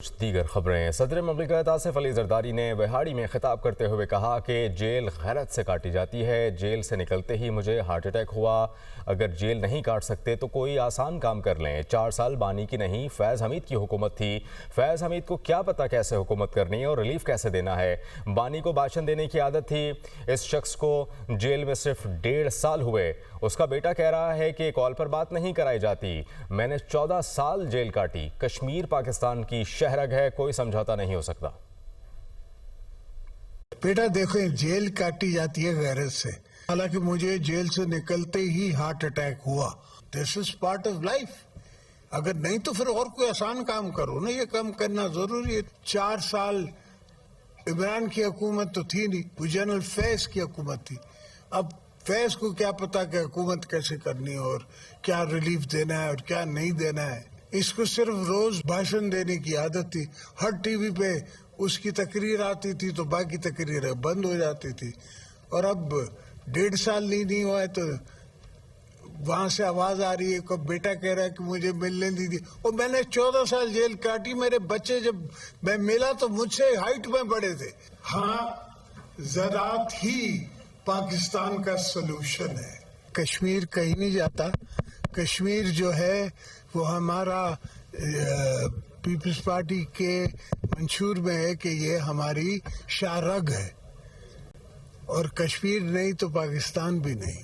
دیگر خبریں۔ صدر مملکت آصف علی زرداری نے وہاڑی میں خطاب کرتے ہوئے کہا کہ جیل غیرت سے کاٹی جاتی ہے۔ جیل سے نکلتے ہی مجھے ہارٹ اٹیک ہوا۔ اگر جیل نہیں کاٹ سکتے تو کوئی آسان کام کر لیں۔ 4 سال بانی کی نہیں، فیض حمید کی حکومت تھی۔ فیض حمید کو کیا پتہ کیسے حکومت کرنی اور ریلیف کیسے دینا ہے۔ بانی کو بھاشن دینے کی عادت تھی۔ اس شخص کو جیل میں صرف 1.5 سال ہوئے۔ اس کا بیٹا کہہ رہا ہے کہ کال پر بات نہیں کرائی جاتی۔ میں نے 14 سال جیل کاٹی۔ کشمیر پاکستان کی شہرگ ہے، کوئی سمجھوتا نہیں ہو سکتا۔ بیٹا دیکھیں، جیل کاٹی جاتی ہے غیرت سے، حالانکہ مجھے جیل سے نکلتے ہی ہارٹ اٹیک ہوا۔ دس از پارٹ آف لائف۔ اگر نہیں تو پھر اور کوئی آسان کام کرو نا، یہ کام کرنا ضروری ہے۔ 4 سال عمران کی حکومت تو تھی نہیں، وہ جنرل فیض کی حکومت تھی۔ اب فیض کو کیا پتا کہ حکومت کیسے کرنی اور کیا ریلیف دینا ہے اور کیا نہیں دینا ہے۔ اس کو صرف روز بھاشن دینے کی عادت تھی۔ ہر ٹی وی پہ اس کی تقریر آتی تھی تو باقی تقریریں بند ہو جاتی تھی۔ اور اب 1.5 سال نہیں ہوا ہے تو وہاں سے آواز آ رہی ہے کہ بیٹا کہہ رہا ہے کہ مجھے ملنے دی تھی۔ اور میں نے 14 سال جیل کاٹی۔ میرے بچے جب میں ملا تو مجھ سے ہائٹ میں بڑے تھے۔ ہاں، زراعت ہی پاکستان کا سلوشن ہے۔ کشمیر کہیں نہیں جاتا۔ کشمیر جو ہے وہ ہمارا پیپلز پارٹی کے منشور میں ہے کہ یہ ہماری شاہ رگ ہے، اور کشمیر نہیں تو پاکستان بھی نہیں۔